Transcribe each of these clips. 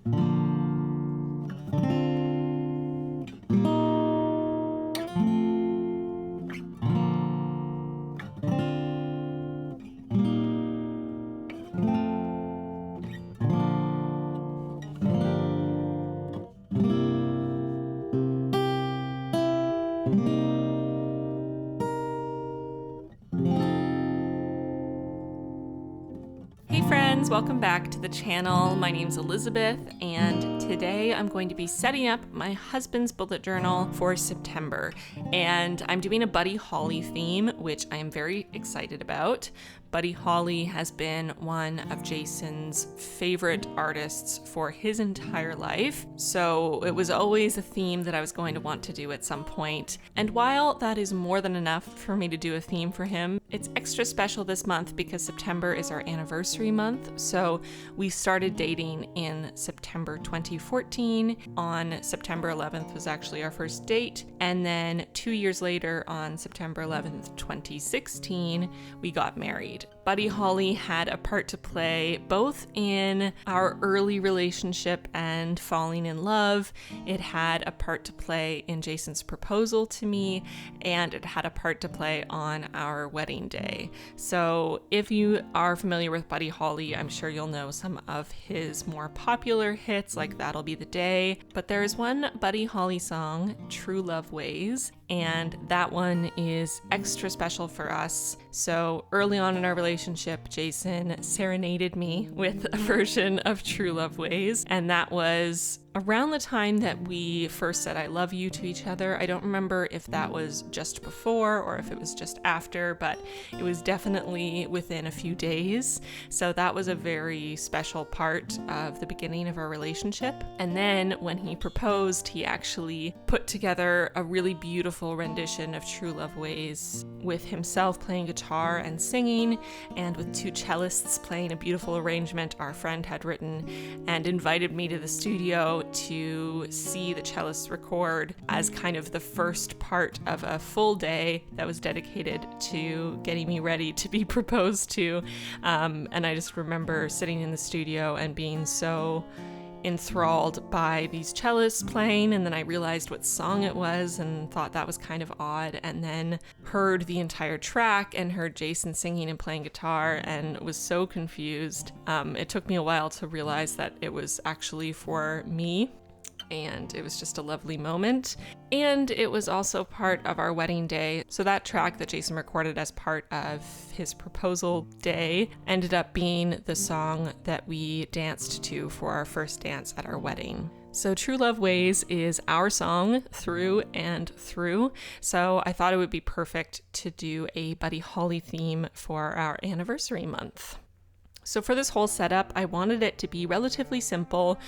Hey friends, welcome back to the channel. My name's Elizabeth, and today I'm going to be setting up my husband's bullet journal for September. And I'm doing a Buddy Holly theme, which I am very excited about. Buddy Holly has been one of Jason's favorite artists for his entire life, so it was always a theme that I was going to want to do at some point. And while that is more than enough for me to do a theme for him, it's extra special this month because September is our anniversary month. So we started dating in September 2014. On September 11th was actually our first date, and then 2 years later, on September 11th, 2016, we got married. Buddy Holly had a part to play both in our early relationship and falling in love. It had a part to play in Jason's proposal to me, and it had a part to play on our wedding day. So if you are familiar with Buddy Holly, I'm sure you'll know some of his more popular hits like That'll Be the Day. But there is one Buddy Holly song, True Love Ways, and that one is extra special for us. So early on in our relationship, Jason serenaded me with a version of True Love Ways, and that was around the time that we first said I love you to each other. I don't remember if that was just before or if it was just after, but it was definitely within a few days. So that was a very special part of the beginning of our relationship. And then when he proposed, he actually put together a really beautiful rendition of True Love Ways with himself playing guitar and singing, and with two cellists playing a beautiful arrangement our friend had written, and invited me to the studio to see the cellists record as kind of the first part of a full day that was dedicated to getting me ready to be proposed to. And I just remember sitting in the studio and being so enthralled by these cellists playing, and then I realized what song it was and thought that was kind of odd, and then heard the entire track and heard Jason singing and playing guitar and was so confused. It took me a while to realize that it was actually for me, and it was just a lovely moment. And it was also part of our wedding day. So that track that Jason recorded as part of his proposal day ended up being the song that we danced to for our first dance at our wedding. So True Love Ways is our song through and through. So I thought it would be perfect to do a Buddy Holly theme for our anniversary month. So for this whole setup, I wanted it to be relatively simple.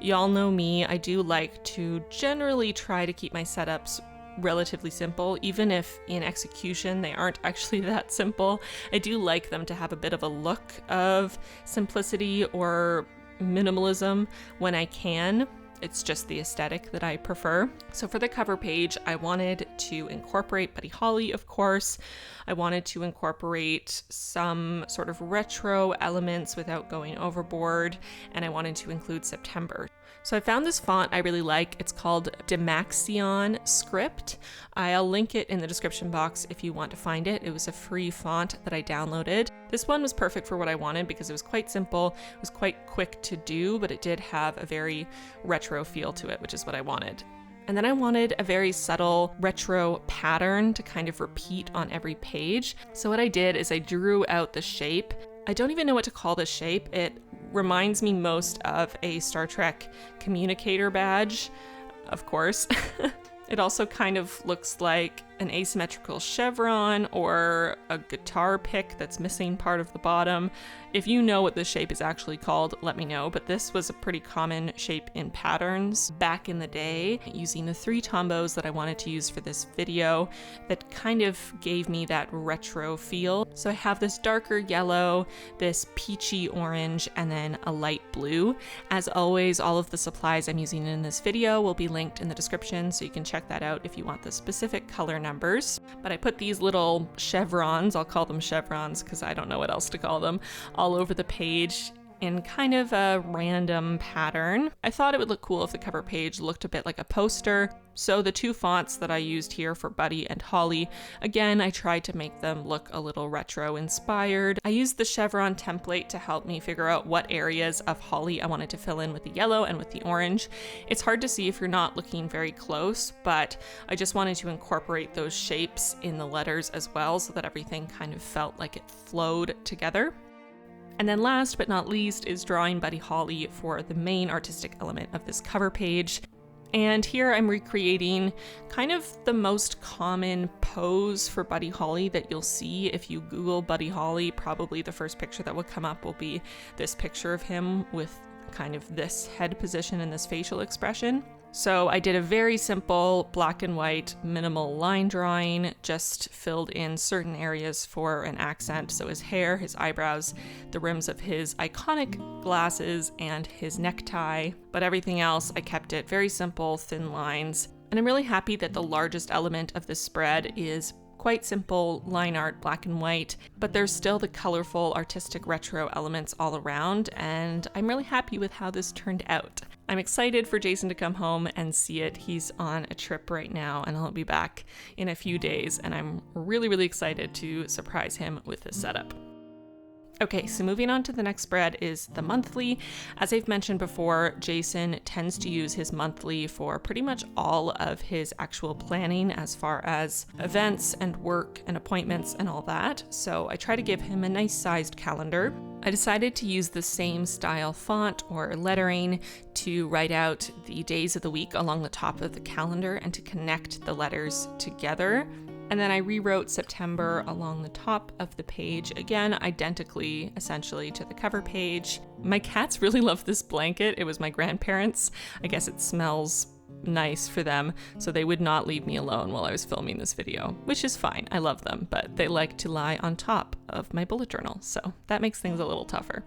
Y'all know me, I do like to generally try to keep my setups relatively simple, even if in execution they aren't actually that simple. I do like them to have a bit of a look of simplicity or minimalism when I can. It's just the aesthetic that I prefer. So for the cover page, I wanted to incorporate Buddy Holly, of course. I wanted to incorporate some sort of retro elements without going overboard, and I wanted to include September. So I found this font I really like. It's called Demaxion Script. I'll link it in the description box if you want to find it. It was a free font that I downloaded. This one was perfect for what I wanted because it was quite simple, it was quite quick to do, but it did have a very retro feel to it, which is what I wanted. And then I wanted a very subtle retro pattern to kind of repeat on every page. So what I did is I drew out the shape. I don't even know what to call this shape. It reminds me most of a Star Trek communicator badge, of course. It also kind of looks like an asymmetrical chevron or a guitar pick that's missing part of the bottom. If you know what this shape is actually called, let me know, but this was a pretty common shape in patterns back in the day, using the 3 tombos that I wanted to use for this video that kind of gave me that retro feel. So I have this darker yellow, this peachy orange, and then a light blue. As always, all of the supplies I'm using in this video will be linked in the description, so you can check that out if you want the specific color numbers. But I put these little chevrons, I'll call them chevrons because I don't know what else to call them, all over the page. in kind of a random pattern. I thought it would look cool if the cover page looked a bit like a poster. So the two fonts that I used here for Buddy and Holly, again, I tried to make them look a little retro inspired. I used the chevron template to help me figure out what areas of Holly I wanted to fill in with the yellow and with the orange. It's hard to see if you're not looking very close, but I just wanted to incorporate those shapes in the letters as well so that everything kind of felt like it flowed together. And then last but not least is drawing Buddy Holly for the main artistic element of this cover page. And here I'm recreating kind of the most common pose for Buddy Holly that you'll see if you Google Buddy Holly. Probably the first picture that will come up will be this picture of him with kind of this head position and this facial expression. So I did a very simple black and white minimal line drawing, just filled in certain areas for an accent. So his hair, his eyebrows, the rims of his iconic glasses, and his necktie. But everything else, I kept it very simple, thin lines. And I'm really happy that the largest element of this spread is quite simple line art, black and white, but there's still the colorful artistic retro elements all around, and I'm really happy with how this turned out. I'm excited for Jason to come home and see it. He's on a trip right now and he'll be back in a few days, and I'm really excited to surprise him with this setup. Okay, so moving on to the next spread is the monthly. As I've mentioned before, Jason tends to use his monthly for pretty much all of his actual planning as far as events and work and appointments and all that. So I try to give him a nice sized calendar. I decided to use the same style font or lettering to write out the days of the week along the top of the calendar and to connect the letters together. And then I rewrote September along the top of the page, again, identically, essentially, to the cover page. My cats really love this blanket. It was my grandparents'. I guess it smells nice for them, so they would not leave me alone while I was filming this video, which is fine. I love them, but they like to lie on top of my bullet journal, so that makes things a little tougher.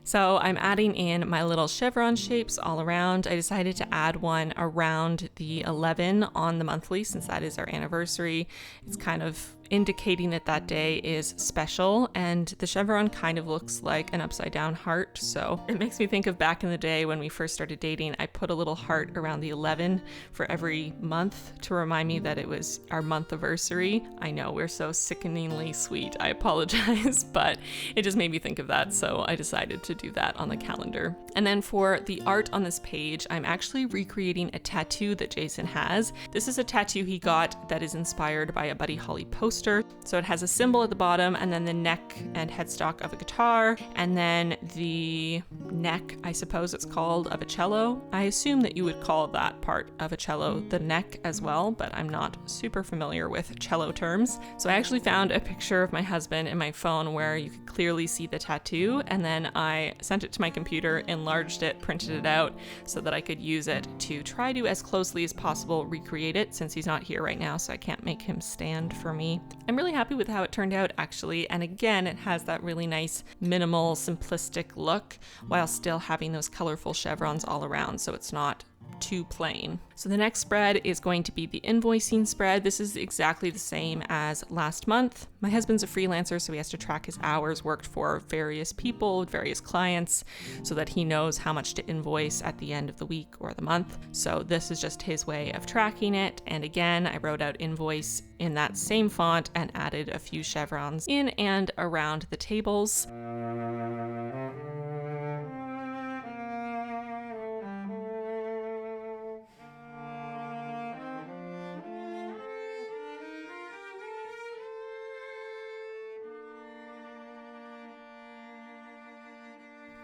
So I'm adding in my little chevron shapes all around. I decided to add one around the 11 on the monthly since that is our anniversary. It's kind of indicating that that day is special, and the chevron kind of looks like an upside down heart, so it makes me think of back in the day when we first started dating. I put a little heart around the 11 for every month to remind me that it was our month anniversary. I know, we're so sickeningly sweet, I apologize, but it just made me think of that, so I decided to do that on the calendar. And then for the art on this page, I'm actually recreating a tattoo that Jason has. This is a tattoo he got that is inspired by a Buddy Holly poster. So it has a symbol at the bottom and then the neck and headstock of a guitar, and then the neck, I suppose it's called, of a cello. I assume that you would call that part of a cello the neck as well, but I'm not super familiar with cello terms. So I actually found a picture of my husband in my phone where you could clearly see the tattoo, and then I sent it to my computer, enlarged it, printed it out so that I could use it to try to, as closely as possible, recreate it since he's not here right now, so I can't make him stand for me. I'm really happy with how it turned out, actually, and again, it has that really nice, minimal, simplistic look while still having those colorful chevrons all around, so it's not too plain. So the next spread is going to be the invoicing spread. This is exactly the same as last month. My husband's a freelancer, so he has to track his hours worked for various people, various clients, so that he knows how much to invoice at the end of the week or the month. So this is just his way of tracking it. And again, I wrote out invoice in that same font and added a few chevrons in and around the tables.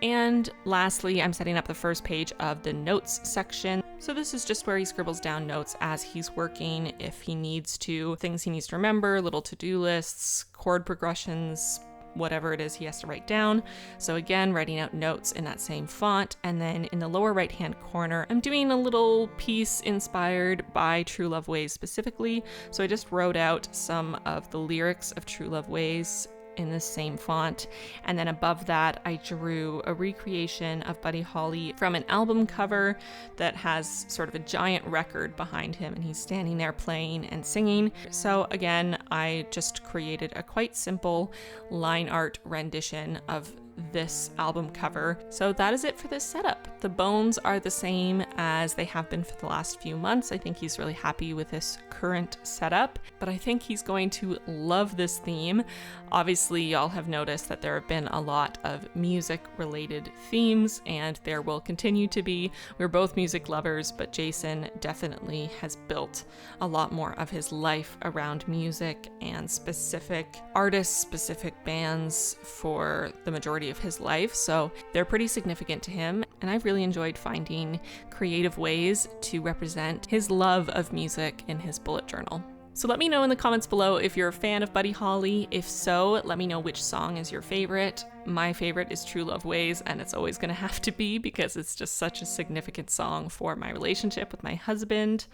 And lastly, I'm setting up the first page of the notes section. So this is just where he scribbles down notes as he's working, if he needs to, things he needs to remember, little to-do lists, chord progressions, whatever it is he has to write down. So again, writing out notes in that same font. And then in the lower right-hand corner, I'm doing a little piece inspired by True Love Ways specifically. So I just wrote out some of the lyrics of True Love Ways in the same font. And then above that, I drew a recreation of Buddy Holly from an album cover that has sort of a giant record behind him, and he's standing there playing and singing. So again, I just created a quite simple line art rendition of this album cover. So that is it for this setup. The bones are the same as they have been for the last few months. I think he's really happy with this current setup, but I think he's going to love this theme. Obviously, y'all have noticed that there have been a lot of music related themes, and there will continue to be. We're both music lovers, but Jason definitely has built a lot more of his life around music and specific artists, specific bands for the majority of his life, so they're pretty significant to him, and I've really enjoyed finding creative ways to represent his love of music in his bullet journal. So let me know in the comments below if you're a fan of Buddy Holly. If so, let me know which song is your favorite. My favorite is True Love Ways, and it's always gonna have to be because it's just such a significant song for my relationship with my husband.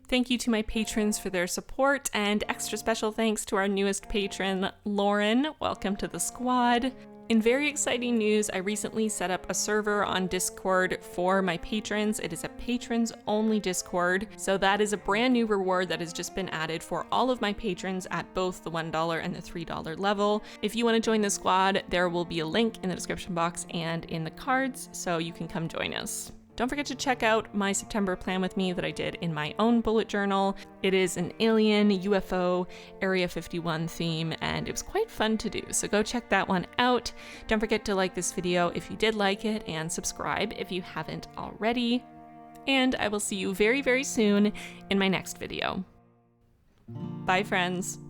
Thank you to my patrons for their support, and extra special thanks to our newest patron, Lauren. Welcome to the squad. In very exciting news, I recently set up a server on Discord for my patrons. It is a patrons only Discord, so that is a brand new reward that has just been added for all of my patrons at both the $1 and the $3 level. If you want to join the squad, there will be a link in the description box and in the cards, so you can come join us. Don't forget to check out my September plan with me that I did in my own bullet journal. It is an alien, UFO, Area 51 theme, and it was quite fun to do, so go check that one out. Don't forget to like this video if you did like it, and subscribe if you haven't already. And I will see you very, very soon in my next video. Bye, friends.